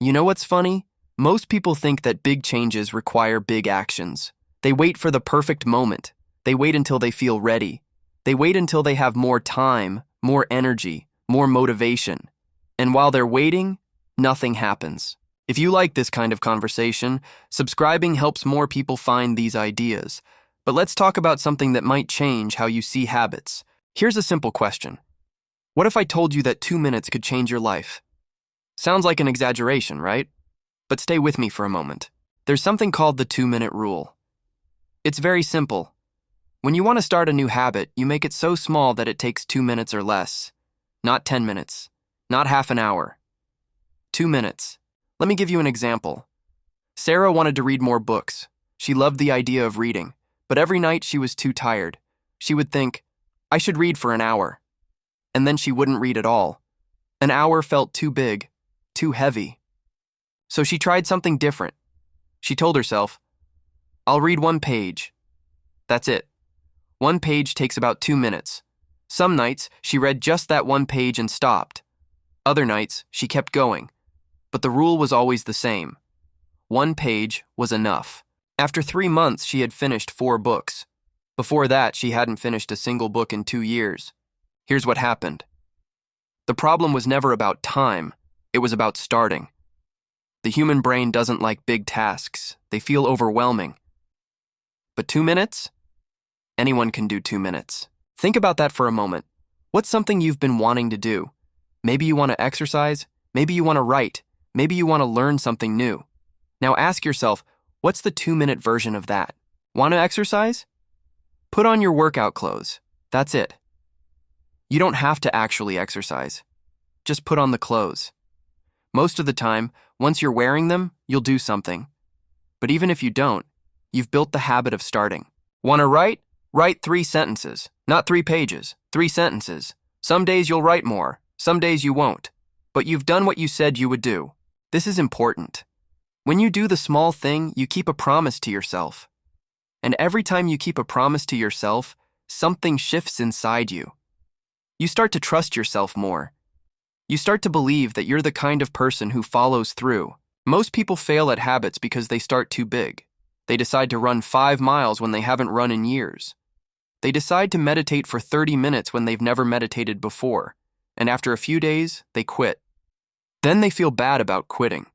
You know what's funny? Most people think that big changes require big actions. They wait for the perfect moment. They wait until they feel ready. They wait until they have more time, more energy, more motivation. And while they're waiting, nothing happens. If you like this kind of conversation, subscribing helps more people find these ideas. But let's talk about something that might change how you see habits. Here's a simple question. What if I told you that 2 minutes could change your life? Sounds like an exaggeration, right? But stay with me for a moment. There's something called the 2-minute rule. It's very simple. When you want to start a new habit, you make it so small that it takes 2 minutes or less. Not 10 minutes. Not half an hour. 2 minutes. Let me give you an example. Sarah wanted to read more books. She loved the idea of reading, but every night she was too tired. She would think, I should read for an hour. And then she wouldn't read at all. An hour felt too big, too heavy. So she tried something different. She told herself, I'll read 1 page. That's it. 1 page takes about 2 minutes. Some nights, she read just that 1 page and stopped. Other nights, she kept going. But the rule was always the same. 1 page was enough. After 3 months, she had finished 4 books. Before that, she hadn't finished a single book in 2 years. Here's what happened. The problem was never about time. It was about starting. The human brain doesn't like big tasks. They feel overwhelming. But 2 minutes? Anyone can do 2 minutes. Think about that for a moment. What's something you've been wanting to do? Maybe you want to exercise. Maybe you want to write. Maybe you want to learn something new. Now ask yourself, what's the 2-minute version of that? Want to exercise? Put on your workout clothes. That's it. You don't have to actually exercise. Just put on the clothes. Most of the time, once you're wearing them, you'll do something. But even if you don't, you've built the habit of starting. Want to write? Write 3 sentences. Not 3 pages, 3 sentences. Some days you'll write more, some days you won't. But you've done what you said you would do. This is important. When you do the small thing, you keep a promise to yourself. And every time you keep a promise to yourself, something shifts inside you. You start to trust yourself more. You start to believe that you're the kind of person who follows through. Most people fail at habits because they start too big. They decide to run 5 miles when they haven't run in years. They decide to meditate for 30 minutes when they've never meditated before. And after a few days, they quit. Then they feel bad about quitting.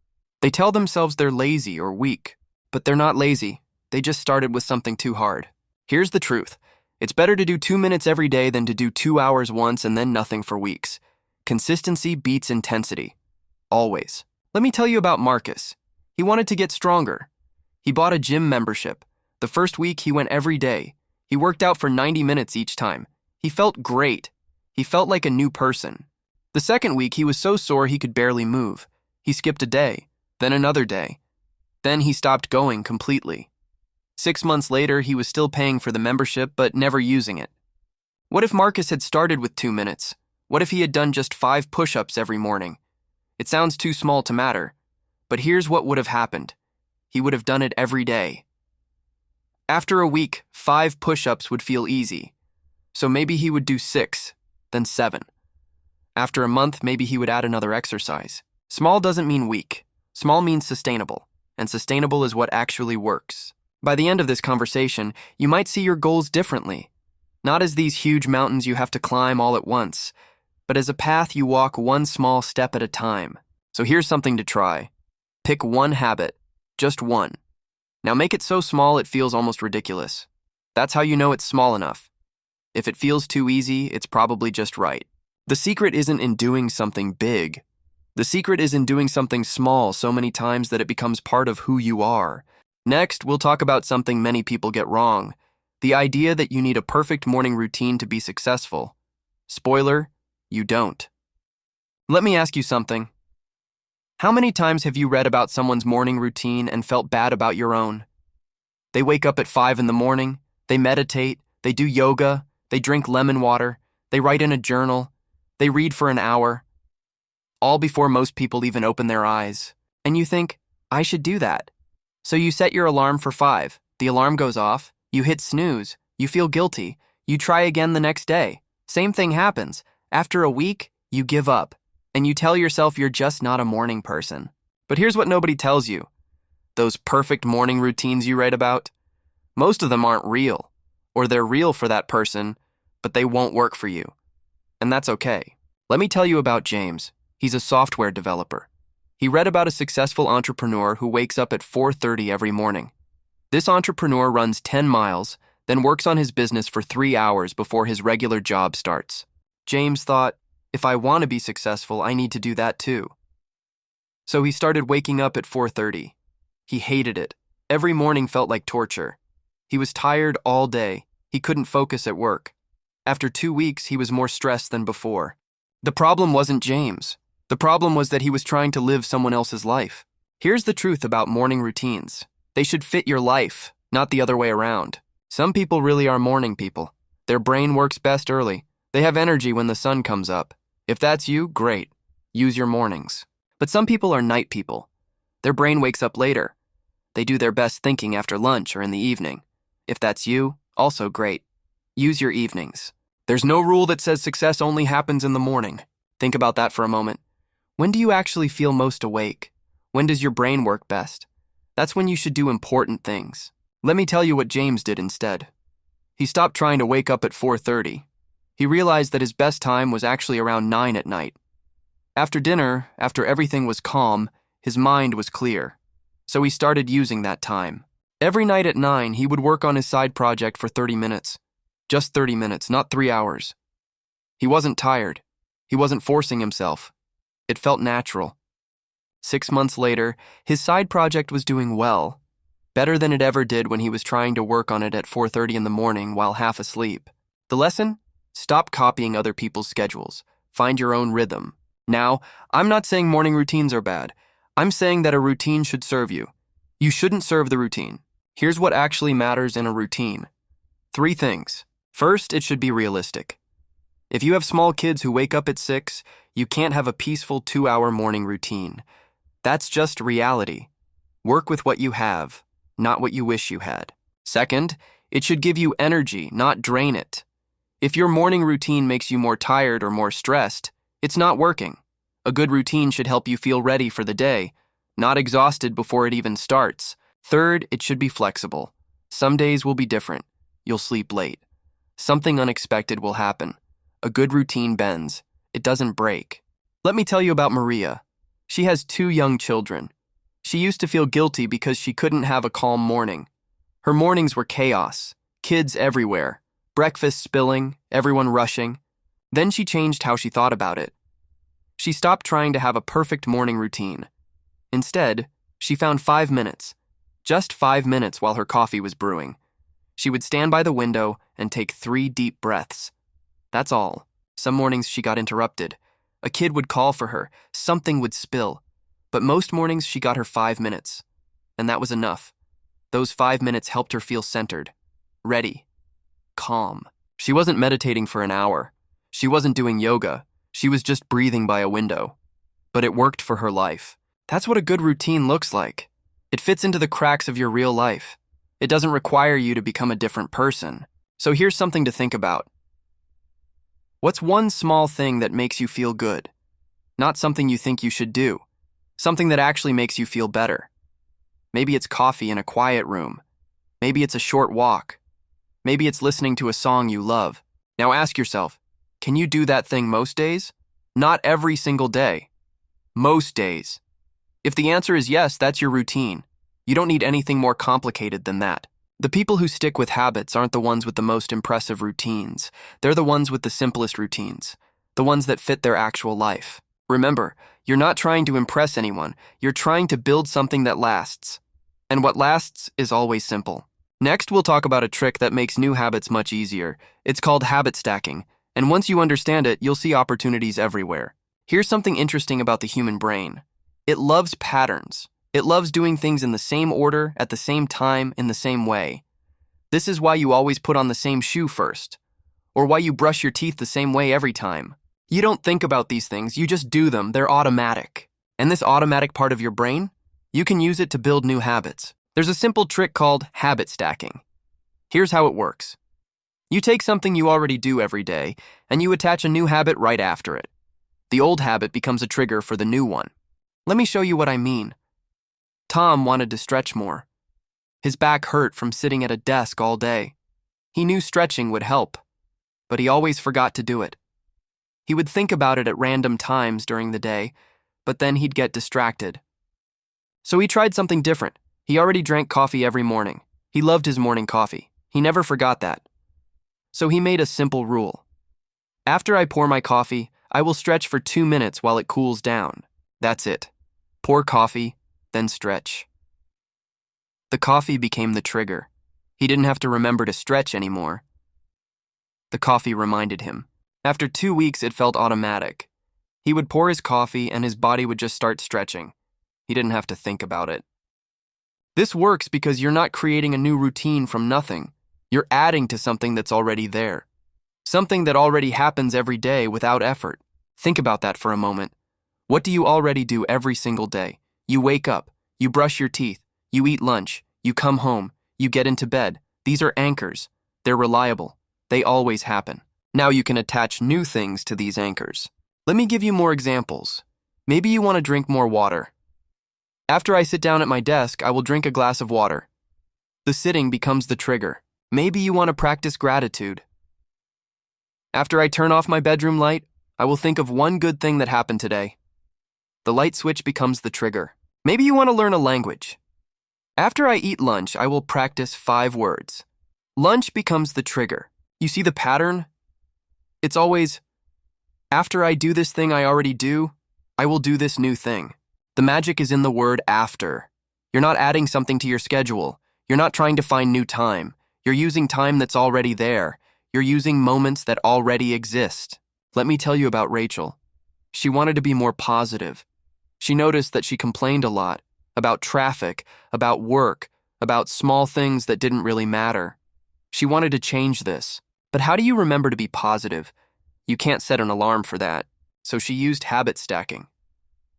They tell themselves they're lazy or weak, but they're not lazy. They just started with something too hard. Here's the truth. It's better to do 2 minutes every day than to do 2 hours once and then nothing for weeks. Consistency beats intensity. Always. Let me tell you about Marcus. He wanted to get stronger. He bought a gym membership. The first week he went every day. He worked out for 90 minutes each time. He felt great. He felt like a new person. The second week he was so sore he could barely move. He skipped a day, then another day. Then he stopped going completely. 6 months later, he was still paying for the membership but never using it. What if Marcus had started with 2 minutes? What if he had done just 5 push-ups every morning? It sounds too small to matter, but here's what would have happened. He would have done it every day. After a week, 5 push-ups would feel easy. So maybe he would do 6, then 7. After a month, maybe he would add another exercise. Small doesn't mean weak. Small means sustainable, and sustainable is what actually works. By the end of this conversation, you might see your goals differently. Not as these huge mountains you have to climb all at once, but as a path you walk 1 small step at a time. So here's something to try. Pick 1 habit, just 1. Now make it so small it feels almost ridiculous. That's how you know it's small enough. If it feels too easy, it's probably just right. The secret isn't in doing something big. The secret is in doing something small so many times that it becomes part of who you are. Next, we'll talk about something many people get wrong. The idea that you need a perfect morning routine to be successful. Spoiler, you don't. Let me ask you something. How many times have you read about someone's morning routine and felt bad about your own? They wake up at 5 in the morning, they meditate, they do yoga, they drink lemon water, they write in a journal, they read for an hour, all before most people even open their eyes. And you think, I should do that. So you set your alarm for 5. The alarm goes off, you hit snooze, you feel guilty, you try again the next day. Same thing happens. After a week, you give up, and you tell yourself you're just not a morning person. But here's what nobody tells you. Those perfect morning routines you read about, most of them aren't real, or they're real for that person, but they won't work for you. And that's okay. Let me tell you about James. He's a software developer. He read about a successful entrepreneur who wakes up at 4:30 every morning. This entrepreneur runs 10 miles, then works on his business for 3 hours before his regular job starts. James thought, if I want to be successful, I need to do that too. So he started waking up at 4:30. He hated it. Every morning felt like torture. He was tired all day. He couldn't focus at work. After 2 weeks, he was more stressed than before. The problem wasn't James. The problem was that he was trying to live someone else's life. Here's the truth about morning routines. They should fit your life, not the other way around. Some people really are morning people. Their brain works best early. They have energy when the sun comes up. If that's you, great. Use your mornings. But some people are night people. Their brain wakes up later. They do their best thinking after lunch or in the evening. If that's you, also great. Use your evenings. There's no rule that says success only happens in the morning. Think about that for a moment. When do you actually feel most awake? When does your brain work best? That's when you should do important things. Let me tell you what James did instead. He stopped trying to wake up at 4:30. He realized that his best time was actually around 9 at night. After dinner, after everything was calm, his mind was clear. So he started using that time. Every night at 9, he would work on his side project for 30 minutes. Just 30 minutes, not 3 hours. He wasn't tired. He wasn't forcing himself. It felt natural. 6 months later, his side project was doing well, better than it ever did when he was trying to work on it at 4:30 in the morning while half asleep. The lesson? Stop copying other people's schedules. Find your own rhythm. Now, I'm not saying morning routines are bad. I'm saying that a routine should serve you. You shouldn't serve the routine. Here's what actually matters in a routine. 3 things. First, it should be realistic. If you have small kids who wake up at 6, you can't have a peaceful 2-hour morning routine. That's just reality. Work with what you have, not what you wish you had. Second, it should give you energy, not drain it. If your morning routine makes you more tired or more stressed, it's not working. A good routine should help you feel ready for the day, not exhausted before it even starts. Third, it should be flexible. Some days will be different. You'll sleep late. Something unexpected will happen. A good routine bends. It doesn't break. Let me tell you about Maria. She has 2 young children. She used to feel guilty because she couldn't have a calm morning. Her mornings were chaos. Kids everywhere. Breakfast spilling, everyone rushing. Then she changed how she thought about it. She stopped trying to have a perfect morning routine. Instead, she found 5 minutes. Just 5 minutes while her coffee was brewing. She would stand by the window and take 3 deep breaths. That's all. Some mornings she got interrupted. A kid would call for her. Something would spill. But most mornings she got her 5 minutes. And that was enough. Those 5 minutes helped her feel centered, ready, calm. She wasn't meditating for an hour. She wasn't doing yoga. She was just breathing by a window. But it worked for her life. That's what a good routine looks like. It fits into the cracks of your real life. It doesn't require you to become a different person. So here's something to think about. What's one small thing that makes you feel good? Not something you think you should do. Something that actually makes you feel better. Maybe it's coffee in a quiet room. Maybe it's a short walk. Maybe it's listening to a song you love. Now ask yourself, can you do that thing most days? Not every single day. Most days. If the answer is yes, that's your routine. You don't need anything more complicated than that. The people who stick with habits aren't the ones with the most impressive routines. They're the ones with the simplest routines. The ones that fit their actual life. Remember, you're not trying to impress anyone. You're trying to build something that lasts. And what lasts is always simple. Next, we'll talk about a trick that makes new habits much easier. It's called habit stacking. And once you understand it, you'll see opportunities everywhere. Here's something interesting about the human brain. It loves patterns. It loves doing things in the same order, at the same time, in the same way. This is why you always put on the same shoe first, or why you brush your teeth the same way every time. You don't think about these things, you just do them, they're automatic. And this automatic part of your brain, you can use it to build new habits. There's a simple trick called habit stacking. Here's how it works. You take something you already do every day, and you attach a new habit right after it. The old habit becomes a trigger for the new one. Let me show you what I mean. Tom wanted to stretch more. His back hurt from sitting at a desk all day. He knew stretching would help, but he always forgot to do it. He would think about it at random times during the day, but then he'd get distracted. So he tried something different. He already drank coffee every morning. He loved his morning coffee. He never forgot that. So he made a simple rule. After I pour my coffee, I will stretch for 2 minutes while it cools down. That's it. Pour coffee, then stretch. The coffee became the trigger. He didn't have to remember to stretch anymore. The coffee reminded him. After 2 weeks, it felt automatic. He would pour his coffee and his body would just start stretching. He didn't have to think about it. This works because you're not creating a new routine from nothing. You're adding to something that's already there. Something that already happens every day without effort. Think about that for a moment. What do you already do every single day? You wake up, you brush your teeth, you eat lunch, you come home, you get into bed. These are anchors. They're reliable. They always happen. Now you can attach new things to these anchors. Let me give you more examples. Maybe you want to drink more water. After I sit down at my desk, I will drink a glass of water. The sitting becomes the trigger. Maybe you want to practice gratitude. After I turn off my bedroom light, I will think of one good thing that happened today. The light switch becomes the trigger. Maybe you want to learn a language. After I eat lunch, I will practice 5 words. Lunch becomes the trigger. You see the pattern? It's always, after I do this thing I already do, I will do this new thing. The magic is in the word after. You're not adding something to your schedule. You're not trying to find new time. You're using time that's already there. You're using moments that already exist. Let me tell you about Rachel. She wanted to be more positive. She noticed that she complained a lot about traffic, about work, about small things that didn't really matter. She wanted to change this. But how do you remember to be positive? You can't set an alarm for that. So she used habit stacking.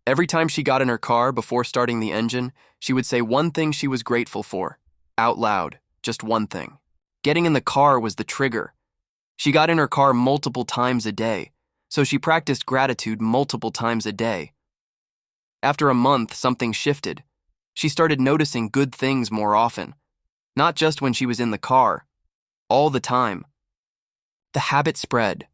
Every time she got in her car before starting the engine, she would say one thing she was grateful for, out loud, just one thing. Getting in the car was the trigger. She got in her car multiple times a day, so she practiced gratitude multiple times a day. After a month, something shifted. She started noticing good things more often, not just when she was in the car, all the time. The habit spread.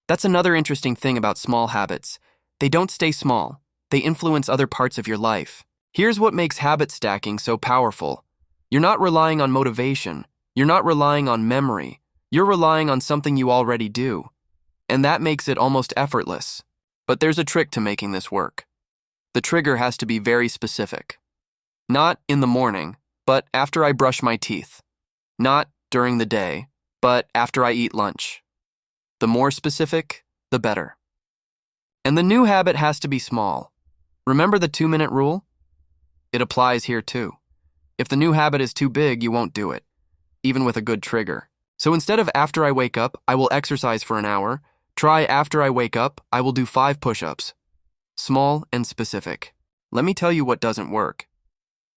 That's another interesting thing about small habits. They don't stay small. They influence other parts of your life. Here's what makes habit stacking so powerful. You're not relying on motivation. You're not relying on memory. You're relying on something you already do. And that makes it almost effortless. But there's a trick to making this work. The trigger has to be very specific. Not in the morning, but after I brush my teeth. Not during the day, but after I eat lunch. The more specific, the better. And the new habit has to be small. Remember the 2-minute rule? It applies here too. If the new habit is too big, you won't do it, even with a good trigger. So instead of after I wake up, I will exercise for an hour, try after I wake up, I will do 5 push-ups. Small and specific. Let me tell you what doesn't work.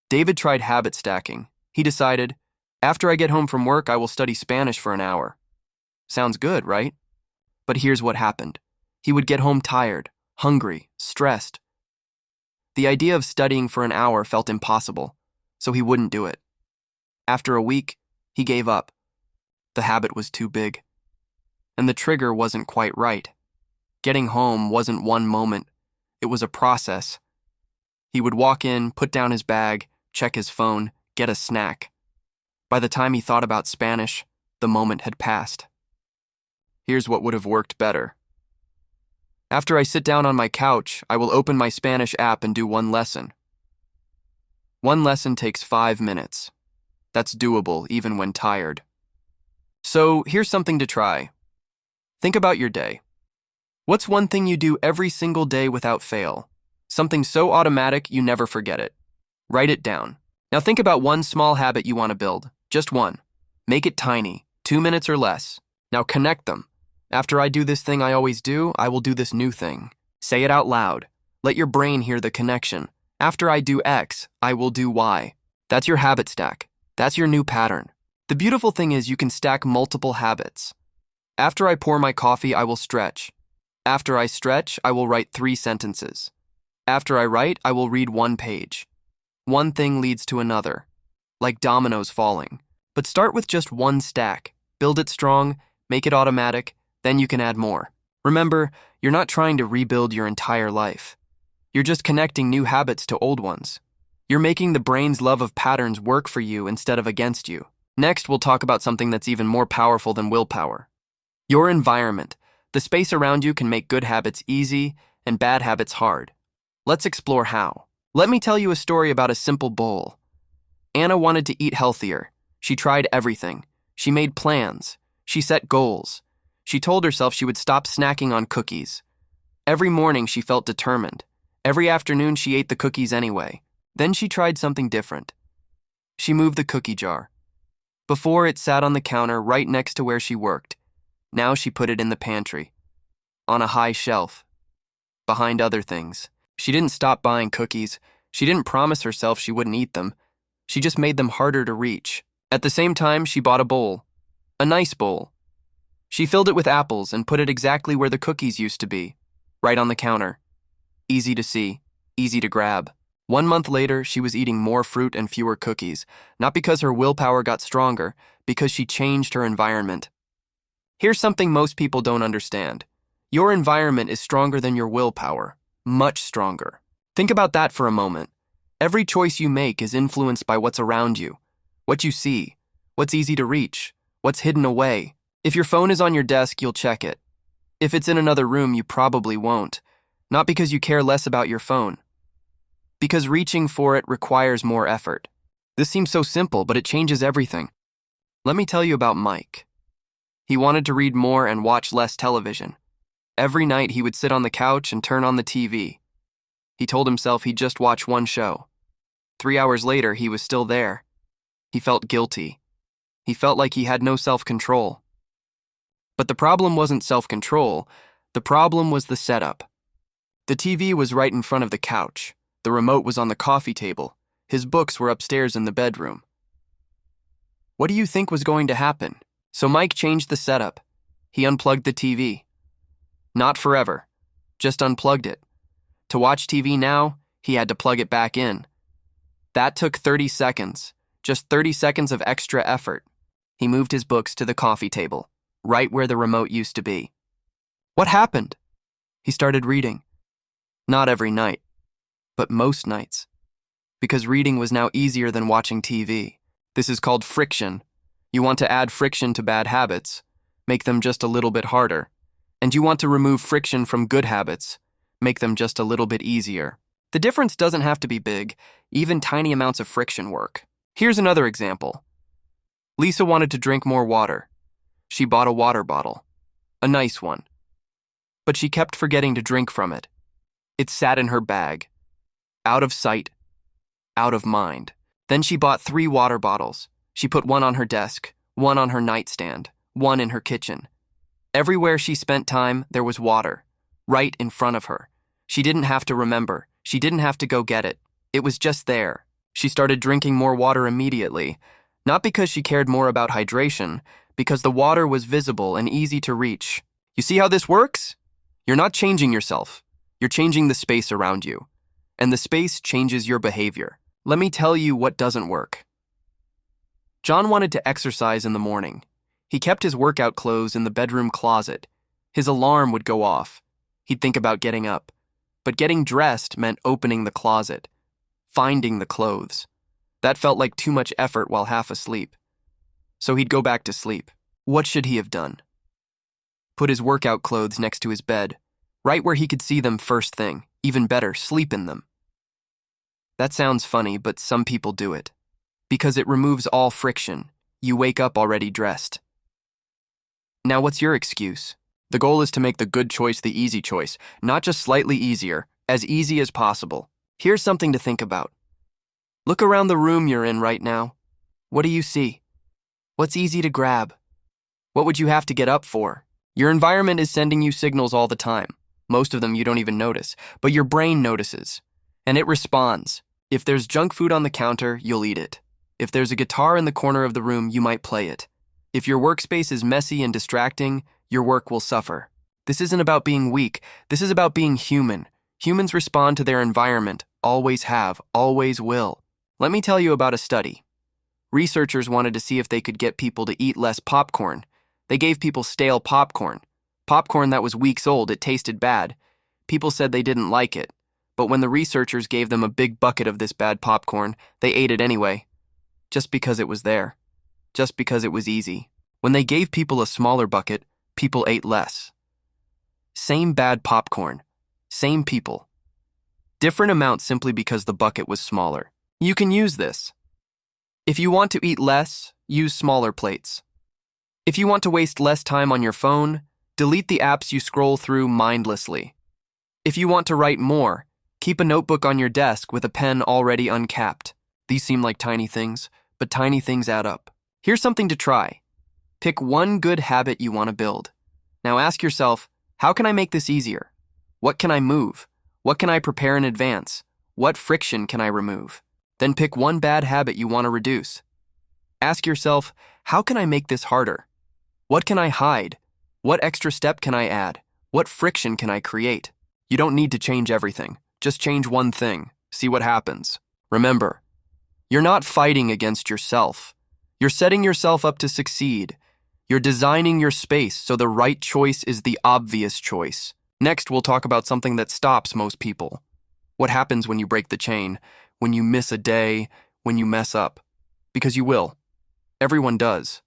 David tried habit stacking. He decided, after I get home from work, I will study Spanish for an hour. Sounds good, right? But here's what happened. He would get home tired, hungry, stressed. The idea of studying for an hour felt impossible, so he wouldn't do it. After a week, he gave up. The habit was too big. And the trigger wasn't quite right. Getting home wasn't one moment. It was a process. He would walk in, put down his bag, check his phone, get a snack. By the time he thought about Spanish, the moment had passed. Here's what would have worked better. After I sit down on my couch, I will open my Spanish app and do 1 lesson. 1 lesson takes 5 minutes. That's doable even when tired. So here's something to try. Think about your day. What's one thing you do every single day without fail? Something so automatic you never forget it. Write it down. Now think about one small habit you want to build. Just one. Make it tiny, 2 minutes or less. Now connect them. After I do this thing I always do, I will do this new thing. Say it out loud. Let your brain hear the connection. After I do X, I will do Y. That's your habit stack. That's your new pattern. The beautiful thing is you can stack multiple habits. After I pour my coffee, I will stretch. After I stretch, I will write 3 sentences. After I write, I will read 1 page. One thing leads to another, like dominoes falling. But start with just one stack. Build it strong, make it automatic, then you can add more. Remember, you're not trying to rebuild your entire life. You're just connecting new habits to old ones. You're making the brain's love of patterns work for you instead of against you. Next, we'll talk about something that's even more powerful than willpower. Your environment. The space around you can make good habits easy and bad habits hard. Let's explore how. Let me tell you a story about a simple bowl. Anna wanted to eat healthier. She tried everything. She made plans. She set goals. She told herself she would stop snacking on cookies. Every morning she felt determined. Every afternoon she ate the cookies anyway. Then she tried something different. She moved the cookie jar. Before, it sat on the counter right next to where she worked. Now she put it in the pantry, on a high shelf, behind other things. She didn't stop buying cookies. She didn't promise herself she wouldn't eat them. She just made them harder to reach. At the same time, she bought a bowl. A nice bowl. She filled it with apples and put it exactly where the cookies used to be, right on the counter. Easy to see, easy to grab. 1 month later, she was eating more fruit and fewer cookies, not because her willpower got stronger, because she changed her environment. Here's something most people don't understand. Your environment is stronger than your willpower, much stronger. Think about that for a moment. Every choice you make is influenced by what's around you, what you see, what's easy to reach, what's hidden away. If your phone is on your desk, you'll check it. If it's in another room, you probably won't. Not because you care less about your phone, because reaching for it requires more effort. This seems so simple, but it changes everything. Let me tell you about Mike. He wanted to read more and watch less television. Every night he would sit on the couch and turn on the TV. He told himself he'd just watch one show. 3 hours later, he was still there. He felt guilty. He felt like he had no self-control. But the problem wasn't self-control. The problem was the setup. The TV was right in front of the couch. The remote was on the coffee table. His books were upstairs in the bedroom. What do you think was going to happen? So Mike changed the setup. He unplugged the TV. Not forever, just unplugged it. To watch TV now, he had to plug it back in. That took 30 seconds, just 30 seconds of extra effort. He moved his books to the coffee table, right where the remote used to be. What happened? He started reading. Not every night, but most nights. Because reading was now easier than watching TV. This is called friction. You want to add friction to bad habits, make them just a little bit harder. And you want to remove friction from good habits, make them just a little bit easier. The difference doesn't have to be big. Even tiny amounts of friction work. Here's another example. Lisa wanted to drink more water. She bought a water bottle, a nice one. But she kept forgetting to drink from it. It sat in her bag, out of sight, out of mind. Then she bought 3 water bottles. She put one on her desk, one on her nightstand, one in her kitchen. Everywhere she spent time, there was water, right in front of her. She didn't have to remember. She didn't have to go get it. It was just there. She started drinking more water immediately, not because she cared more about hydration, because the water was visible and easy to reach. You see how this works? You're not changing yourself. You're changing the space around you. And the space changes your behavior. Let me tell you what doesn't work. John wanted to exercise in the morning. He kept his workout clothes in the bedroom closet. His alarm would go off. He'd think about getting up. But getting dressed meant opening the closet, finding the clothes. That felt like too much effort while half asleep. So he'd go back to sleep. What should he have done? Put his workout clothes next to his bed, right where he could see them first thing. Even better, sleep in them. That sounds funny, but some people do it. Because it removes all friction. You wake up already dressed. Now what's your excuse? The goal is to make the good choice the easy choice, not just slightly easier, as easy as possible. Here's something to think about. Look around the room you're in right now. What do you see? What's easy to grab? What would you have to get up for? Your environment is sending you signals all the time. Most of them you don't even notice, but your brain notices. And it responds. If there's junk food on the counter, you'll eat it. If there's a guitar in the corner of the room, you might play it. If your workspace is messy and distracting, your work will suffer. This isn't about being weak. This is about being human. Humans respond to their environment, always have, always will. Let me tell you about a study. Researchers wanted to see if they could get people to eat less popcorn. They gave people stale popcorn. Popcorn that was weeks old, it tasted bad. People said they didn't like it. But when the researchers gave them a big bucket of this bad popcorn, they ate it anyway. Just because it was there. Just because it was easy. When they gave people a smaller bucket, people ate less. Same bad popcorn. Same people. Different amounts simply because the bucket was smaller. You can use this. If you want to eat less, use smaller plates. If you want to waste less time on your phone, delete the apps you scroll through mindlessly. If you want to write more, keep a notebook on your desk with a pen already uncapped. These seem like tiny things, but tiny things add up. Here's something to try. Pick one good habit you want to build. Now ask yourself, how can I make this easier? What can I move? What can I prepare in advance? What friction can I remove? Then pick one bad habit you want to reduce. Ask yourself, how can I make this harder? What can I hide? What extra step can I add? What friction can I create? You don't need to change everything. Just change one thing. See what happens. Remember, you're not fighting against yourself. You're setting yourself up to succeed. You're designing your space so the right choice is the obvious choice. Next, we'll talk about something that stops most people. What happens when you break the chain? When you miss a day? When you mess up? Because you will. Everyone does.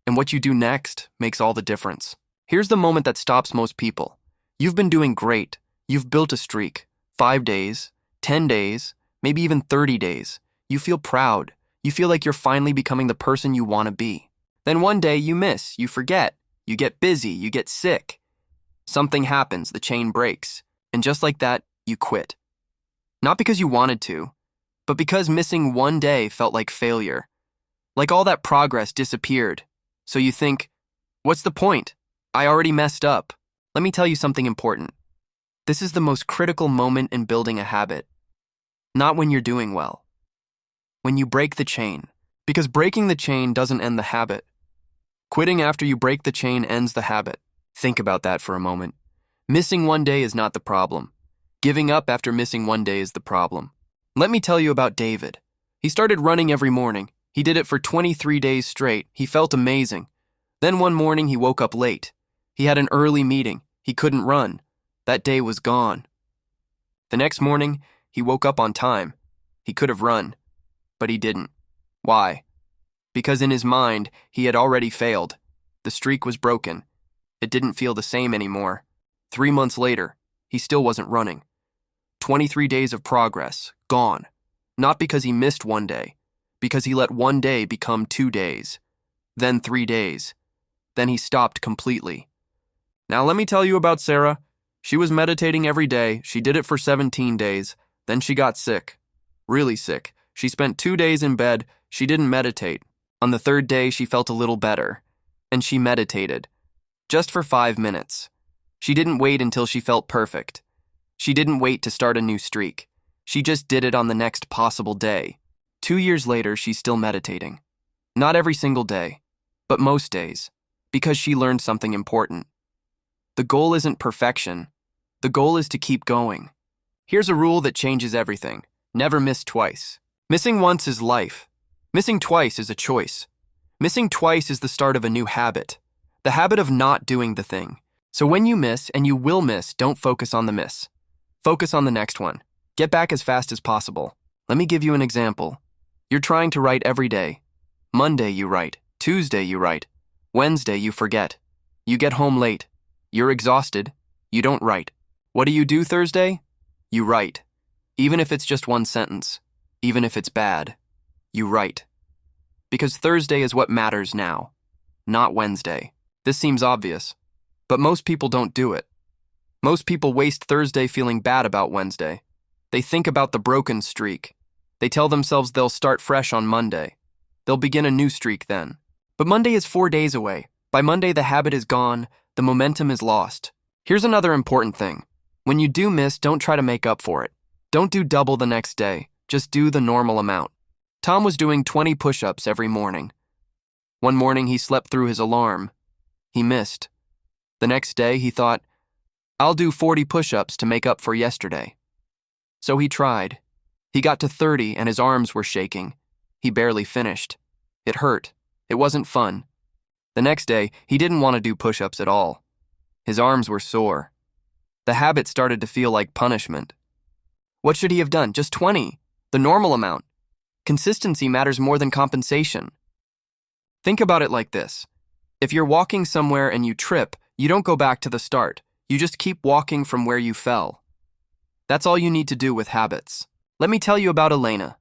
And what you do next makes all the difference. Here's the moment that stops most people. You've been doing great. You've built a streak. 5 days, 10 days, maybe even 30 days. You feel proud. You feel like you're finally becoming the person you want to be. Then one day you miss, you forget, you get busy, you get sick. Something happens, the chain breaks, and just like that, you quit. Not because you wanted to, but because missing one day felt like failure. Like all that progress disappeared. So you think, what's the point? I already messed up. Let me tell you something important. This is the most critical moment in building a habit. Not when you're doing well. When you break the chain. Because breaking the chain doesn't end the habit. Quitting after you break the chain ends the habit. Think about that for a moment. Missing one day is not the problem. Giving up after missing one day is the problem. Let me tell you about David. He started running every morning. He did it for 23 days straight. He felt amazing. Then one morning he woke up late. He had an early meeting. He couldn't run. That day was gone. The next morning, he woke up on time. He could have run, but he didn't. Why? Because in his mind, he had already failed. The streak was broken. It didn't feel the same anymore. 3 months later, he still wasn't running. 23 days of progress, gone. Not because he missed one day, because he let one day become 2 days, then 3 days. Then he stopped completely. Now let me tell you about Sarah. She was meditating every day. She did it for 17 days. Then she got sick. Really sick. She spent 2 days in bed. She didn't meditate. On the 3rd day, she felt a little better. And she meditated. Just for 5 minutes. She didn't wait until she felt perfect. She didn't wait to start a new streak. She just did it on the next possible day. 2 years later, she's still meditating. Not every single day, but most days. Because she learned something important. The goal isn't perfection. The goal is to keep going. Here's a rule that changes everything. Never miss twice. Missing once is life. Missing twice is a choice. Missing twice is the start of a new habit. The habit of not doing the thing. So when you miss, and you will miss, don't focus on the miss. Focus on the next one. Get back as fast as possible. Let me give you an example. You're trying to write every day. Monday you write. Tuesday you write. Wednesday you forget. You get home late. You're exhausted. You don't write. What do you do Thursday? You write. Even if it's just one sentence. Even if it's bad. You write. Because Thursday is what matters now. Not Wednesday. This seems obvious. But most people don't do it. Most people waste Thursday feeling bad about Wednesday. They think about the broken streak. They tell themselves they'll start fresh on Monday. They'll begin a new streak then. But Monday is 4 days away. By Monday, the habit is gone. The momentum is lost. Here's another important thing. When you do miss, don't try to make up for it. Don't do double the next day. Just do the normal amount. Tom was doing 20 push-ups every morning. One morning, he slept through his alarm. He missed. The next day, he thought, I'll do 40 push-ups to make up for yesterday. So he tried. He got to 30 and his arms were shaking. He barely finished. It hurt. It wasn't fun. The next day, he didn't want to do push-ups at all. His arms were sore. The habit started to feel like punishment. What should he have done? Just 20, the normal amount. Consistency matters more than compensation. Think about it like this. If you're walking somewhere and you trip, you don't go back to the start. You just keep walking from where you fell. That's all you need to do with habits. Let me tell you about Elena.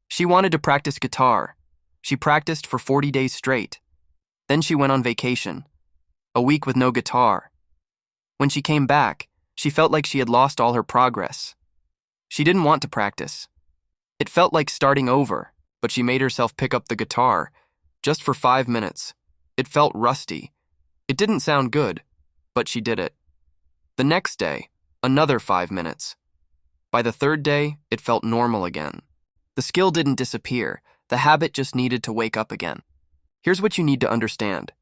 She wanted to practice guitar. She practiced for 40 days straight. Then she went on vacation. A week with no guitar. When she came back, she felt like she had lost all her progress. She didn't want to practice. It felt like starting over, but she made herself pick up the guitar, just for 5 minutes. It felt rusty. It didn't sound good, but she did it. The next day, another 5 minutes. By the third day, it felt normal again. The skill didn't disappear. The habit just needed to wake up again. Here's what you need to understand.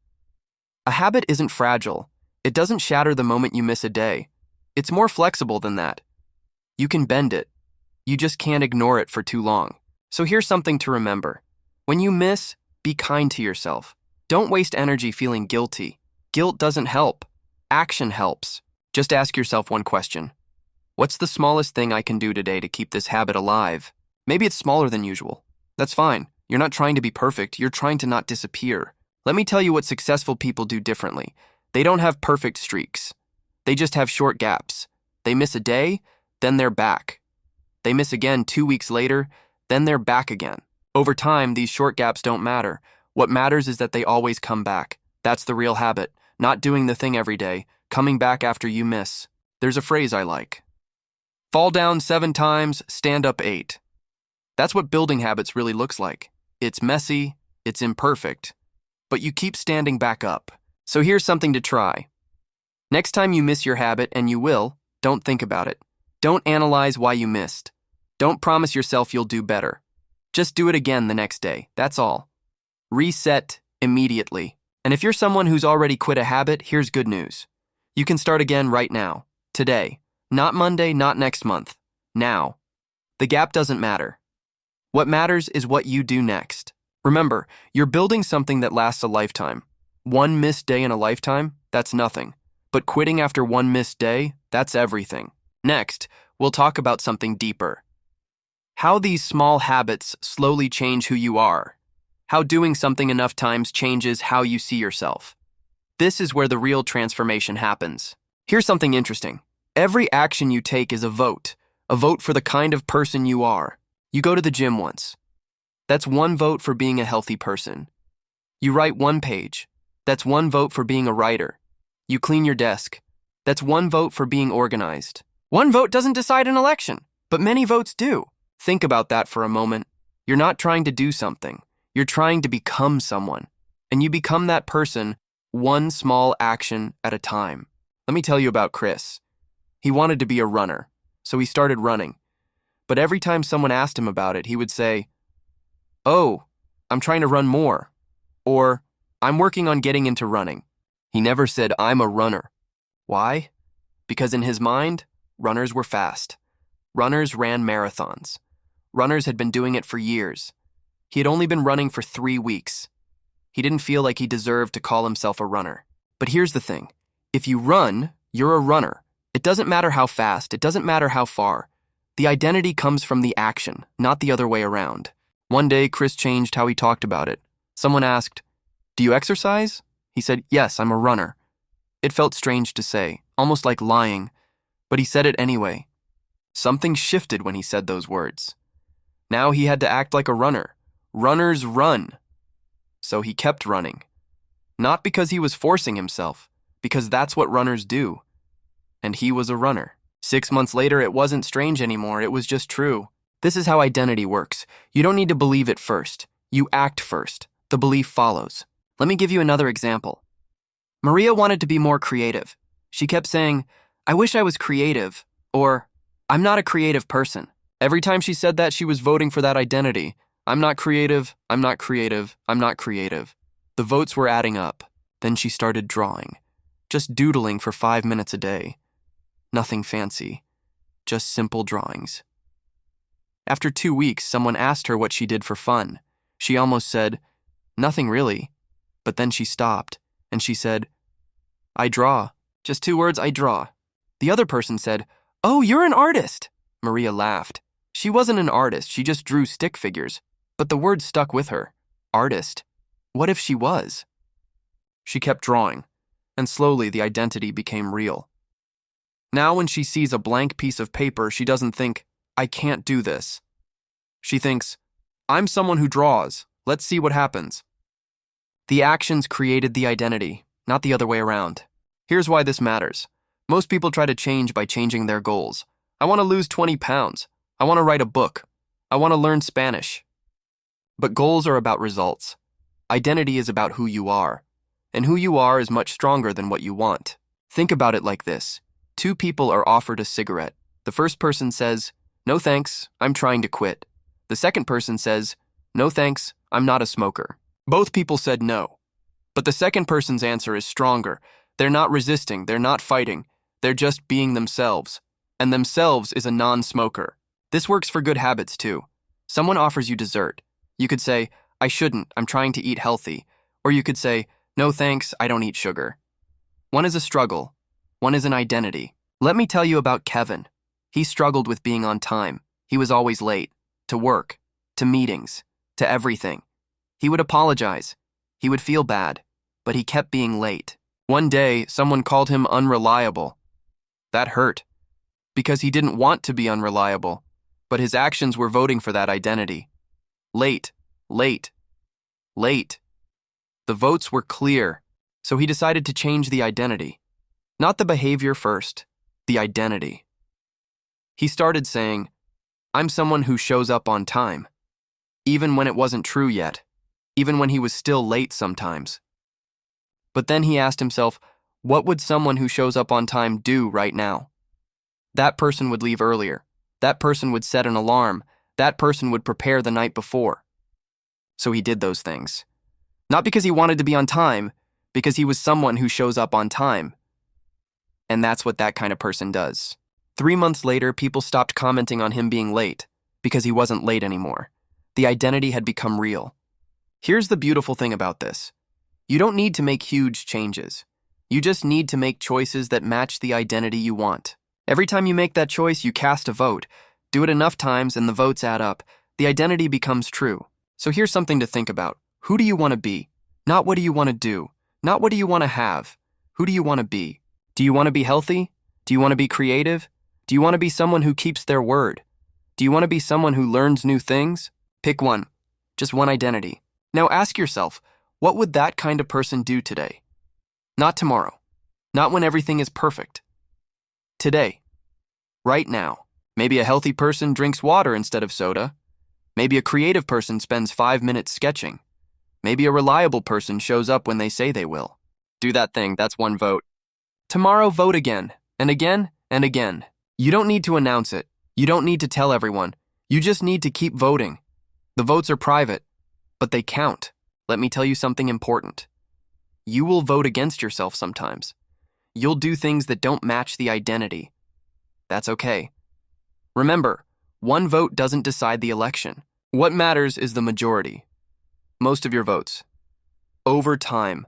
A habit isn't fragile. It doesn't shatter the moment you miss a day. It's more flexible than that. You can bend it. You just can't ignore it for too long. So here's something to remember. When you miss, be kind to yourself. Don't waste energy feeling guilty. Guilt doesn't help. Action helps. Just ask yourself one question. What's the smallest thing I can do today to keep this habit alive? Maybe it's smaller than usual. That's fine. You're not trying to be perfect. You're trying to not disappear. Let me tell you what successful people do differently. They don't have perfect streaks. They just have short gaps. They miss a day, then they're back. They miss again 2 weeks later, then they're back again. Over time, these short gaps don't matter. What matters is that they always come back. That's the real habit. Not doing the thing every day, coming back after you miss. There's a phrase I like. Fall down 7 times, stand up 8. That's what building habits really looks like. It's messy, it's imperfect, but you keep standing back up. So here's something to try. Next time you miss your habit, and you will, don't think about it. Don't analyze why you missed. Don't promise yourself you'll do better. Just do it again the next day, that's all. Reset immediately. And if you're someone who's already quit a habit, here's good news. You can start again right now, today. Not Monday, not next month. Now. The gap doesn't matter. What matters is what you do next. Remember, you're building something that lasts a lifetime. One missed day in a lifetime, that's nothing. But quitting after one missed day, that's everything. Next, we'll talk about something deeper. How these small habits slowly change who you are. How doing something enough times changes how you see yourself. This is where the real transformation happens. Here's something interesting. Every action you take is a vote for the kind of person you are. You go to the gym once. That's one vote for being a healthy person. You write one page. That's one vote for being a writer. You clean your desk. That's one vote for being organized. One vote doesn't decide an election, but many votes do. Think about that for a moment. You're not trying to do something. You're trying to become someone. And you become that person one small action at a time. Let me tell you about Chris. He wanted to be a runner, so he started running. But every time someone asked him about it, he would say, "Oh, I'm trying to run more," or "I'm working on getting into running." He never said, "I'm a runner." Why? Because in his mind, runners were fast. Runners ran marathons. Runners had been doing it for years. He had only been running for 3 weeks. He didn't feel like he deserved to call himself a runner. But here's the thing. If you run, you're a runner. It doesn't matter how fast. It doesn't matter how far. The identity comes from the action, not the other way around. One day, Chris changed how he talked about it. Someone asked, "Do you exercise?" He said, "Yes, I'm a runner." It felt strange to say, almost like lying, but he said it anyway. Something shifted when he said those words. Now he had to act like a runner. Runners run. So he kept running. Not because he was forcing himself, because that's what runners do. And he was a runner. 6 months later, it wasn't strange anymore, it was just true. This is how identity works. You don't need to believe it first. You act first. The belief follows. Let me give you another example. Maria wanted to be more creative. She kept saying, "I wish I was creative," or "I'm not a creative person." Every time she said that, she was voting for that identity. I'm not creative, I'm not creative, I'm not creative. The votes were adding up. Then she started drawing. Just doodling for 5 minutes a day. Nothing fancy. Just simple drawings. After 2 weeks, someone asked her what she did for fun. She almost said, "Nothing really." But then she stopped, and she said, "I draw." Just 2 words, "I draw." The other person said, "Oh, you're an artist." Maria laughed. She wasn't an artist, she just drew stick figures. But the word stuck with her. Artist. What if she was? She kept drawing, and slowly the identity became real. Now when she sees a blank piece of paper, she doesn't think, "I can't do this." She thinks, "I'm someone who draws. Let's see what happens." The actions created the identity, not the other way around. Here's why this matters. Most people try to change by changing their goals. I want to lose 20 pounds. I want to write a book. I want to learn Spanish. But goals are about results. Identity is about who you are. And who you are is much stronger than what you want. Think about it like this. 2 people are offered a cigarette. The first person says, "No thanks, I'm trying to quit." The second person says, "No thanks, I'm not a smoker." Both people said no. But the second person's answer is stronger. They're not resisting, they're not fighting. They're just being themselves. And themselves is a non-smoker. This works for good habits too. Someone offers you dessert. You could say, "I shouldn't, I'm trying to eat healthy." Or you could say, "No thanks, I don't eat sugar." One is a struggle. One is an identity. Let me tell you about Kevin. He struggled with being on time. He was always late. To work, to meetings, to everything. He would apologize. He would feel bad. But he kept being late. One day, someone called him unreliable. That hurt. Because he didn't want to be unreliable. But his actions were voting for that identity. Late, late, late. The votes were clear, so he decided to change the identity. Not the behavior first, the identity. He started saying, "I'm someone who shows up on time," even when it wasn't true yet, even when he was still late sometimes. But then he asked himself, what would someone who shows up on time do right now? That person would leave earlier. That person would set an alarm. That person would prepare the night before. So he did those things. Not because he wanted to be on time, because he was someone who shows up on time. And that's what that kind of person does. 3 months later, people stopped commenting on him being late, because he wasn't late anymore. The identity had become real. Here's the beautiful thing about this. You don't need to make huge changes. You just need to make choices that match the identity you want. Every time you make that choice, you cast a vote. Do it enough times and the votes add up. The identity becomes true. So here's something to think about. Who do you want to be? Not what do you want to do? Not what do you want to have? Who do you want to be? Do you want to be healthy? Do you want to be creative? Do you want to be someone who keeps their word? Do you want to be someone who learns new things? Pick one. Just one identity. Now ask yourself, what would that kind of person do today? Not tomorrow. Not when everything is perfect. Today. Right now. Maybe a healthy person drinks water instead of soda. Maybe a creative person spends 5 minutes sketching. Maybe a reliable person shows up when they say they will. Do that thing, that's one vote. Tomorrow, vote again, and again, and again. You don't need to announce it. You don't need to tell everyone. You just need to keep voting. The votes are private, but they count. Let me tell you something important. You will vote against yourself sometimes. You'll do things that don't match the identity. That's okay. Remember, one vote doesn't decide the election. What matters is the majority. Most of your votes. Over time.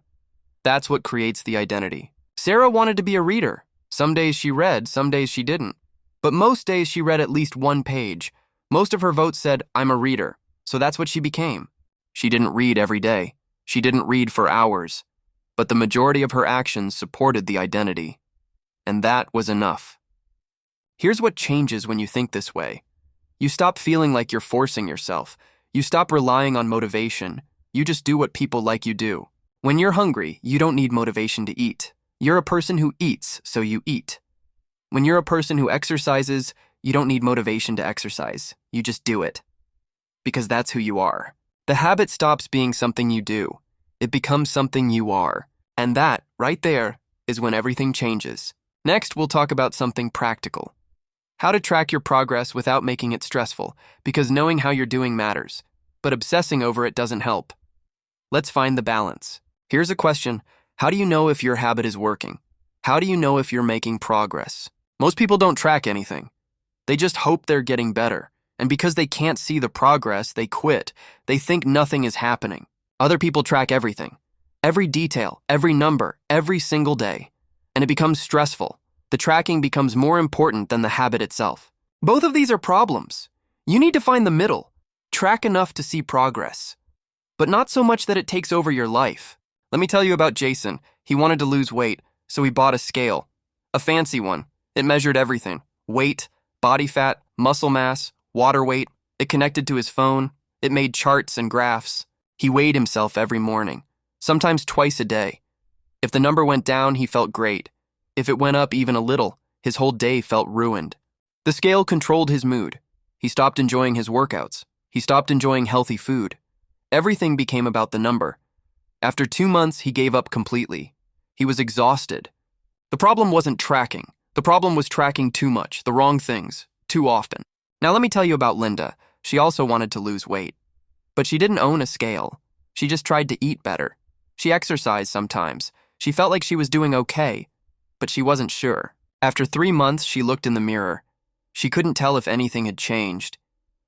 That's what creates the identity. Sarah wanted to be a reader. Some days she read, some days she didn't. But most days she read at least one page. Most of her votes said, "I'm a reader." So that's what she became. She didn't read every day. She didn't read for hours. But the majority of her actions supported the identity. And that was enough. Here's what changes when you think this way. You stop feeling like you're forcing yourself. You stop relying on motivation. You just do what people like you do. When you're hungry, you don't need motivation to eat. You're a person who eats, so you eat. When you're a person who exercises, you don't need motivation to exercise. You just do it. Because that's who you are. The habit stops being something you do. It becomes something you are. And that, right there, is when everything changes. Next, we'll talk about something practical. How to track your progress without making it stressful, because knowing how you're doing matters, but obsessing over it doesn't help. Let's find the balance. Here's a question. How do you know if your habit is working? How do you know if you're making progress? Most people don't track anything. They just hope they're getting better. And because they can't see the progress, they quit. They think nothing is happening. Other people track everything. Every detail, every number, every single day. And it becomes stressful. The tracking becomes more important than the habit itself. Both of these are problems. You need to find the middle. Track enough to see progress, but not so much that it takes over your life. Let me tell you about Jason. He wanted to lose weight, so he bought a scale. A fancy one. It measured everything. Weight, body fat, muscle mass, water weight. It connected to his phone. It made charts and graphs. He weighed himself every morning, sometimes twice a day. If the number went down, he felt great. If it went up even a little, his whole day felt ruined. The scale controlled his mood. He stopped enjoying his workouts. He stopped enjoying healthy food. Everything became about the number. After 2 months, he gave up completely. He was exhausted. The problem wasn't tracking. The problem was tracking too much, the wrong things, too often. Now let me tell you about Linda. She also wanted to lose weight. But she didn't own a scale. She just tried to eat better. She exercised sometimes. She felt like she was doing okay, but she wasn't sure. After 3 months, she looked in the mirror. She couldn't tell if anything had changed.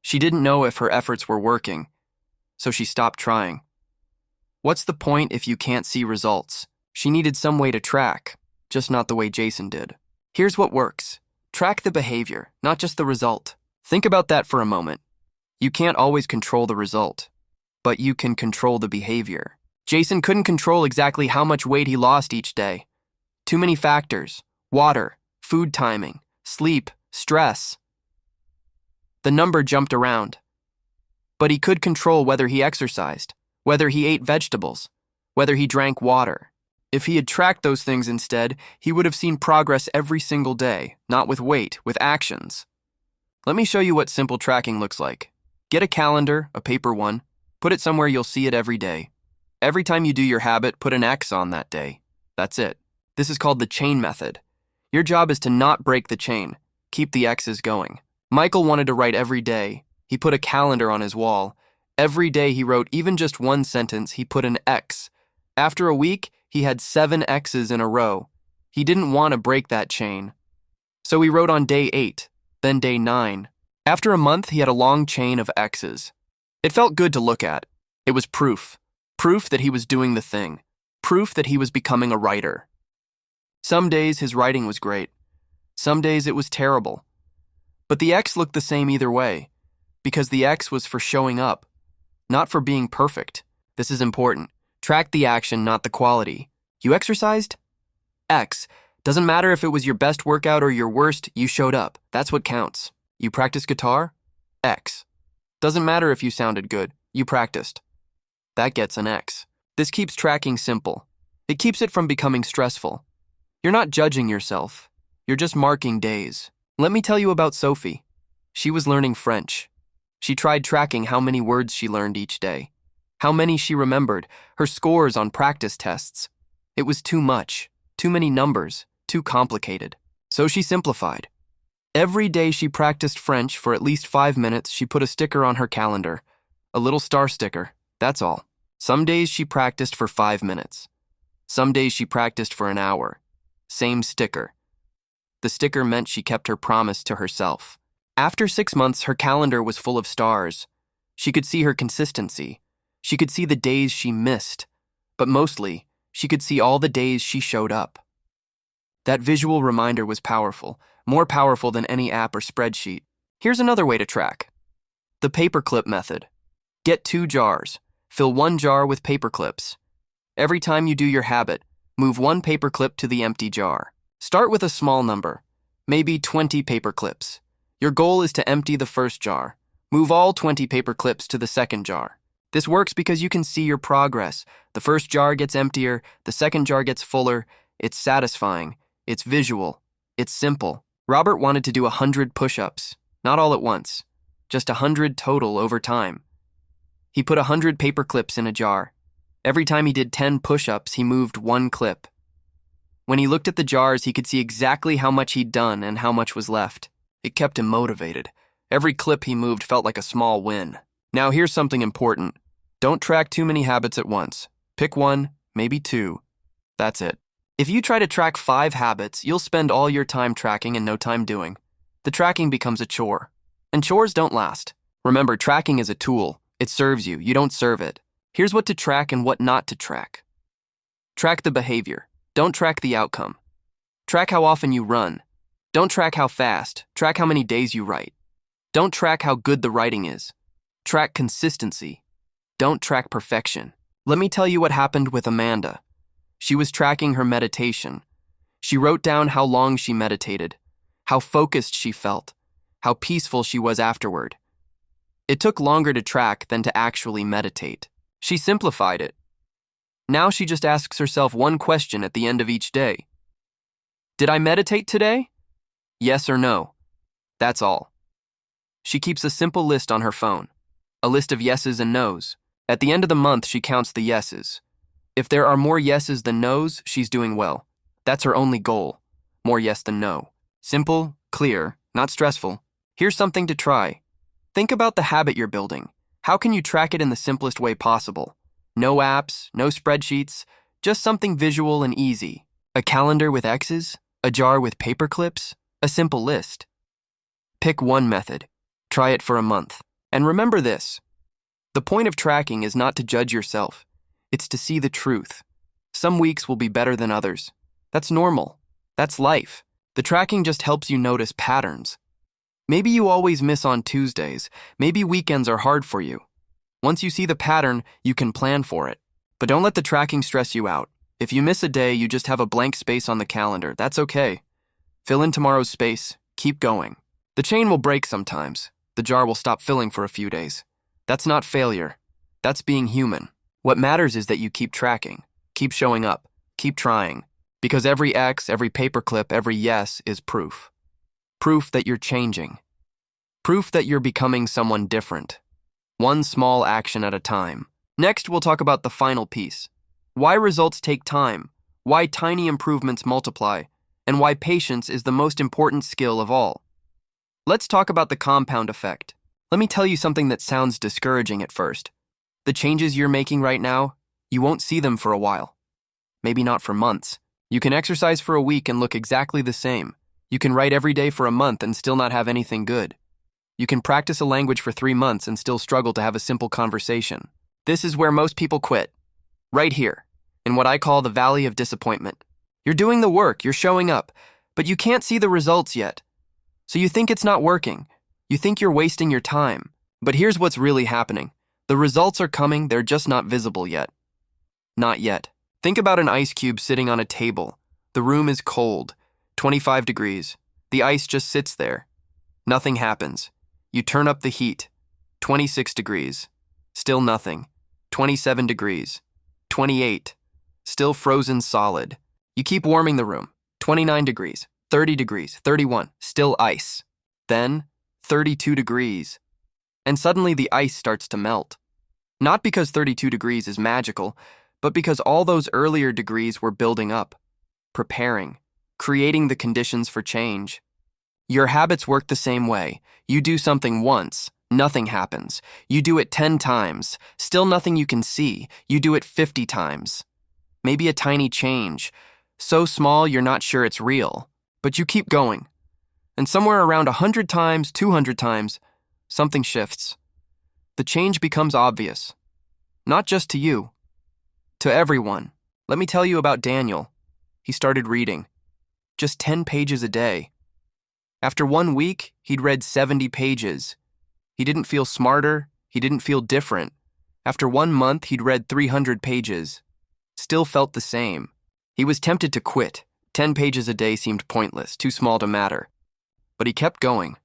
She didn't know if her efforts were working, so she stopped trying. What's the point if you can't see results? She needed some way to track, just not the way Jason did. Here's what works. Track the behavior, not just the result. Think about that for a moment. You can't always control the result, but you can control the behavior. Jason couldn't control exactly how much weight he lost each day. Too many factors: water, food timing, sleep, stress. The number jumped around. But he could control whether he exercised, whether he ate vegetables, whether he drank water. If he had tracked those things instead, he would have seen progress every single day, not with weight, with actions. Let me show you what simple tracking looks like. Get a calendar, a paper one, put it somewhere you'll see it every day. Every time you do your habit, put an X on that day. That's it. This is called the chain method. Your job is to not break the chain. Keep the X's going. Michael wanted to write every day. He put a calendar on his wall. Every day he wrote even just one sentence, he put an X. After a week, he had 7 X's in a row. He didn't want to break that chain. So he wrote on day 8, then day 9. After a month, he had a long chain of X's. It felt good to look at. It was proof. Proof that he was doing the thing. Proof that he was becoming a writer. Some days his writing was great. Some days it was terrible. But the X looked the same either way, because the X was for showing up, not for being perfect. This is important. Track the action, not the quality. You exercised? X. Doesn't matter if it was your best workout or your worst, you showed up. That's what counts. You practiced guitar? X. Doesn't matter if you sounded good, you practiced. That gets an X. This keeps tracking simple. It keeps it from becoming stressful. You're not judging yourself. You're just marking days. Let me tell you about Sophie. She was learning French. She tried tracking how many words she learned each day, how many she remembered, her scores on practice tests. It was too much, too many numbers, too complicated. So she simplified. Every day she practiced French for at least 5 minutes. She put a sticker on her calendar, a little star sticker, that's all. Some days she practiced for 5 minutes. Some days she practiced for an hour. Same sticker. The sticker meant she kept her promise to herself. After 6 months, her calendar was full of stars. She could see her consistency. She could see the days she missed. But mostly, she could see all the days she showed up. That visual reminder was powerful, more powerful than any app or spreadsheet. Here's another way to track. The paperclip method. Get 2 jars. Fill 1 jar with paper clips. Every time you do your habit, move 1 paperclip to the empty jar. Start with a small number, maybe 20 paper clips. Your goal is to empty the first jar. Move all 20 paper clips to the second jar. This works because you can see your progress. The first jar gets emptier, the second jar gets fuller. It's satisfying. It's visual. It's simple. Robert wanted to do 100 push-ups, not all at once, just 100 total over time. He put 100 paper clips in a jar. Every time he did 10 push-ups, he moved 1 clip. When he looked at the jars, he could see exactly how much he'd done and how much was left. It kept him motivated. Every clip he moved felt like a small win. Now here's something important. Don't track too many habits at once. Pick 1, maybe 2. That's it. If you try to track 5 habits, you'll spend all your time tracking and no time doing. The tracking becomes a chore. And chores don't last. Remember, tracking is a tool. It serves you. You don't serve it. Here's what to track and what not to track. Track the behavior. Don't track the outcome. Track how often you run. Don't track how fast. Track how many days you write. Don't track how good the writing is. Track consistency. Don't track perfection. Let me tell you what happened with Amanda. She was tracking her meditation. She wrote down how long she meditated, how focused she felt, how peaceful she was afterward. It took longer to track than to actually meditate. She simplified it. Now she just asks herself one question at the end of each day. Did I meditate today? Yes or no? That's all. She keeps a simple list on her phone, a list of yeses and nos. At the end of the month, she counts the yeses. If there are more yeses than nos, she's doing well. That's her only goal. More yes than no. Simple, clear, not stressful. Here's something to try. Think about the habit you're building. How can you track it in the simplest way possible? No apps, no spreadsheets, just something visual and easy. A calendar with X's, a jar with paper clips, a simple list. Pick one method. Try it for a month. And remember this. The point of tracking is not to judge yourself. It's to see the truth. Some weeks will be better than others. That's normal. That's life. The tracking just helps you notice patterns. Maybe you always miss on Tuesdays. Maybe weekends are hard for you. Once you see the pattern, you can plan for it. But don't let the tracking stress you out. If you miss a day, you just have a blank space on the calendar. That's okay. Fill in tomorrow's space. Keep going. The chain will break sometimes. The jar will stop filling for a few days. That's not failure. That's being human. What matters is that you keep tracking. Keep showing up. Keep trying. Because every X, every paperclip, every yes is proof. Proof that you're changing. Proof that you're becoming someone different. One small action at a time. Next, we'll talk about the final piece. Why results take time, why tiny improvements multiply, and why patience is the most important skill of all. Let's talk about the compound effect. Let me tell you something that sounds discouraging at first. The changes you're making right now, you won't see them for a while. Maybe not for months. You can exercise for a week and look exactly the same. You can write every day for a month and still not have anything good. You can practice a language for 3 months and still struggle to have a simple conversation. This is where most people quit. Right here, in what I call the valley of disappointment. You're doing the work, you're showing up, but you can't see the results yet. So you think it's not working. You think you're wasting your time. But here's what's really happening. The results are coming, they're just not visible yet. Not yet. Think about an ice cube sitting on a table. The room is cold, 25 degrees. The ice just sits there. Nothing happens. You turn up the heat, 26 degrees. Still nothing. 27 degrees. 28. Still frozen solid. You keep warming the room, 29 degrees, 30 degrees, 31, still ice. Then, 32 degrees. And suddenly the ice starts to melt. Not because 32 degrees is magical, but because all those earlier degrees were building up, preparing, creating the conditions for change. Your habits work the same way. You do something once, nothing happens. You do it 10 times, still nothing you can see. You do it 50 times. Maybe a tiny change, so small you're not sure it's real, but you keep going. And somewhere around 100 times, 200 times, something shifts. The change becomes obvious. Not just to you, to everyone. Let me tell you about Daniel. He started reading. Just 10 pages a day. After 1 week, he'd read 70 pages. He didn't feel smarter. He didn't feel different. After 1 month, he'd read 300 pages. Still felt the same. He was tempted to quit. 10 pages a day seemed pointless, too small to matter. But he kept going.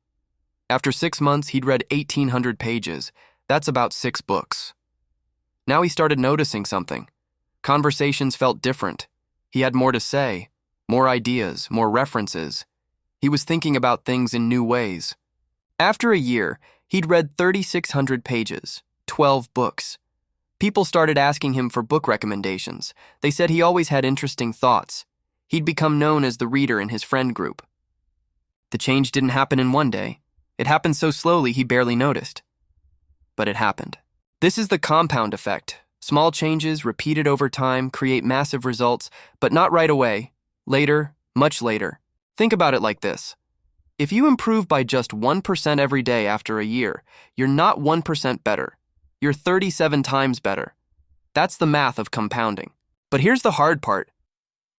After 6 months, he'd read 1,800 pages. That's about 6 books. Now he started noticing something. Conversations felt different. He had more to say, more ideas, more references. He was thinking about things in new ways. After a year, he'd read 3,600 pages, 12 books. People started asking him for book recommendations. They said he always had interesting thoughts. He'd become known as the reader in his friend group. The change didn't happen in one day. It happened so slowly he barely noticed. But it happened. This is the compound effect. Small changes, repeated over time, create massive results, but not right away. Later, much later. Think about it like this. If you improve by just 1% every day after a year, you're not 1% better. You're 37 times better. That's the math of compounding. But here's the hard part.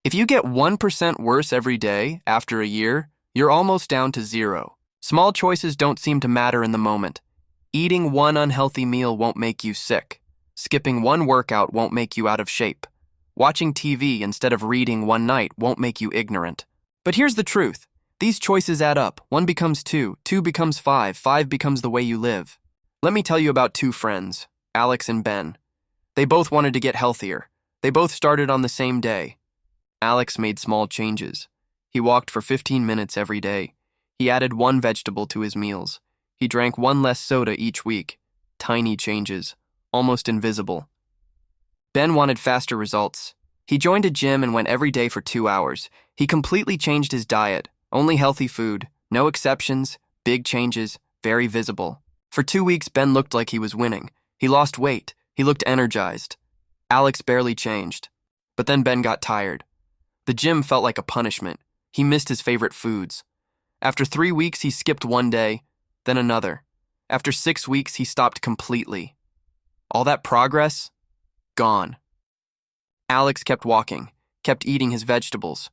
If you get 1% worse every day after a year, you're almost down to zero. Small choices don't seem to matter in the moment. Eating one unhealthy meal won't make you sick. Skipping one workout won't make you out of shape. Watching TV instead of reading one night won't make you ignorant. But here's the truth. These choices add up. 1 becomes 2, 2 becomes 5, 5 becomes the way you live. Let me tell you about two friends, Alex and Ben. They both wanted to get healthier. They both started on the same day. Alex made small changes. He walked for 15 minutes every day. He added one vegetable to his meals. He drank one less soda each week. Tiny changes, almost invisible. Ben wanted faster results. He joined a gym and went every day for 2 hours. He completely changed his diet. Only healthy food, no exceptions, big changes, very visible. For 2 weeks, Ben looked like he was winning. He lost weight. He looked energized. Alex barely changed. But then Ben got tired. The gym felt like a punishment. He missed his favorite foods. After 3 weeks, he skipped one day, then another. After 6 weeks, he stopped completely. All that progress? Gone. Alex kept walking, kept eating his vegetables.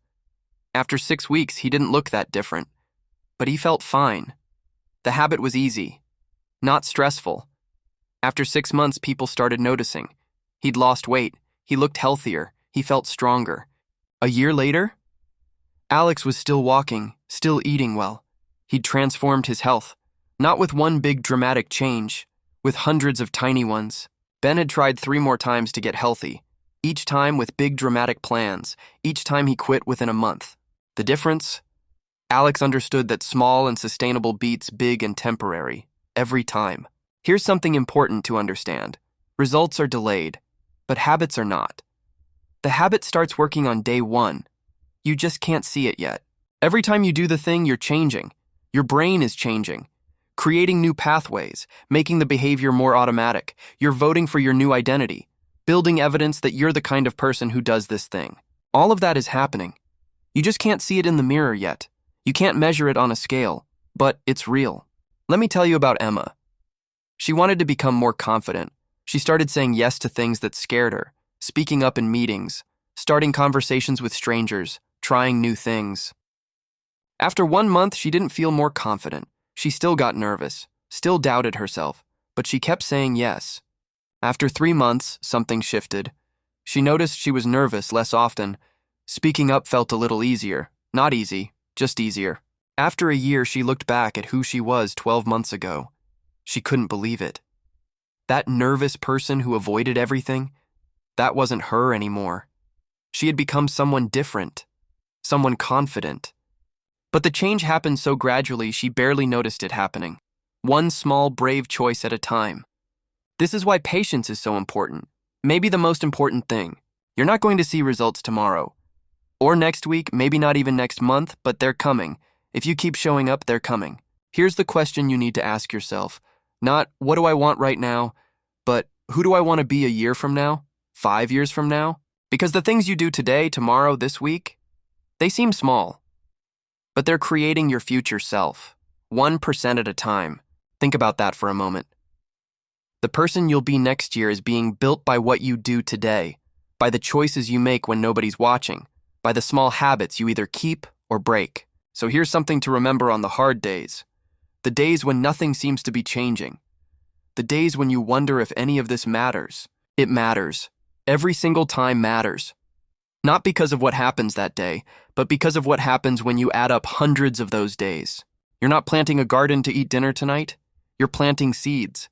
After 6 weeks, he didn't look that different, but he felt fine. The habit was easy, not stressful. After 6 months, people started noticing. He'd lost weight, he looked healthier, he felt stronger. A year later, Alex was still walking, still eating well. He'd transformed his health, not with one big dramatic change, with hundreds of tiny ones. Ben had tried 3 more times to get healthy, each time with big dramatic plans, each time he quit within a month. The difference? Alex understood that small and sustainable beats big and temporary, every time. Here's something important to understand. Results are delayed, but habits are not. The habit starts working on day 1. You just can't see it yet. Every time you do the thing, you're changing. Your brain is changing, creating new pathways, making the behavior more automatic. You're voting for your new identity, building evidence that you're the kind of person who does this thing. All of that is happening. You just can't see it in the mirror yet. You can't measure it on a scale, but it's real. Let me tell you about Emma. She wanted to become more confident. She started saying yes to things that scared her, speaking up in meetings, starting conversations with strangers, trying new things. After 1 month, she didn't feel more confident. She still got nervous, still doubted herself, but she kept saying yes. After 3 months, something shifted. She noticed she was nervous less often. Speaking up felt a little easier. Not easy, just easier. After a year, she looked back at who she was 12 months ago. She couldn't believe it. That nervous person who avoided everything, that wasn't her anymore. She had become someone different, someone confident. But the change happened so gradually she barely noticed it happening. One small, brave choice at a time. This is why patience is so important. Maybe the most important thing. You're not going to see results tomorrow. Or next week, maybe not even next month, but they're coming. If you keep showing up, they're coming. Here's the question you need to ask yourself. Not, what do I want right now, but who do I want to be a year from now, 5 years from now? Because the things you do today, tomorrow, this week, they seem small. But they're creating your future self, 1% at a time. Think about that for a moment. The person you'll be next year is being built by what you do today, by the choices you make when nobody's watching, by the small habits you either keep or break. So here's something to remember on the hard days. The days when nothing seems to be changing. The days when you wonder if any of this matters. It matters. Every single time matters. Not because of what happens that day, but because of what happens when you add up hundreds of those days. You're not planting a garden to eat dinner tonight. You're planting seeds.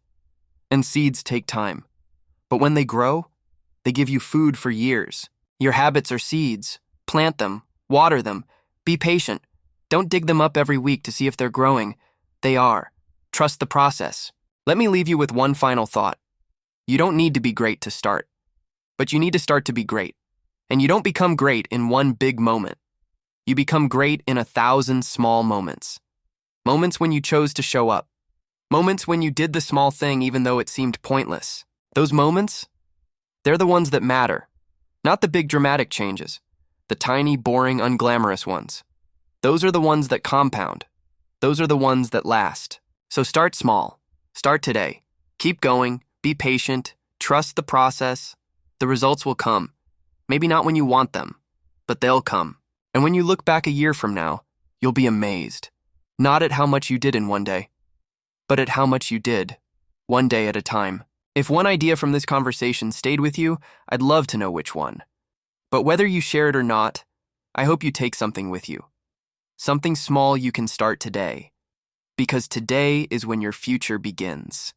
And seeds take time. But when they grow, they give you food for years. Your habits are seeds. Plant them. Water them. Be patient. Don't dig them up every week to see if they're growing. They are. Trust the process. Let me leave you with one final thought. You don't need to be great to start, but you need to start to be great. And you don't become great in one big moment. You become great in 1,000 small moments. Moments when you chose to show up. Moments when you did the small thing even though it seemed pointless. Those moments, they're the ones that matter. Not the big dramatic changes. The tiny, boring, unglamorous ones. Those are the ones that compound. Those are the ones that last. So start small. Start today. Keep going. Be patient. Trust the process. The results will come. Maybe not when you want them, but they'll come. And when you look back a year from now, you'll be amazed. Not at how much you did in one day, but at how much you did, one day at a time. If one idea from this conversation stayed with you, I'd love to know which one. But whether you share it or not, I hope you take something with you. Something small you can start today. Because today is when your future begins.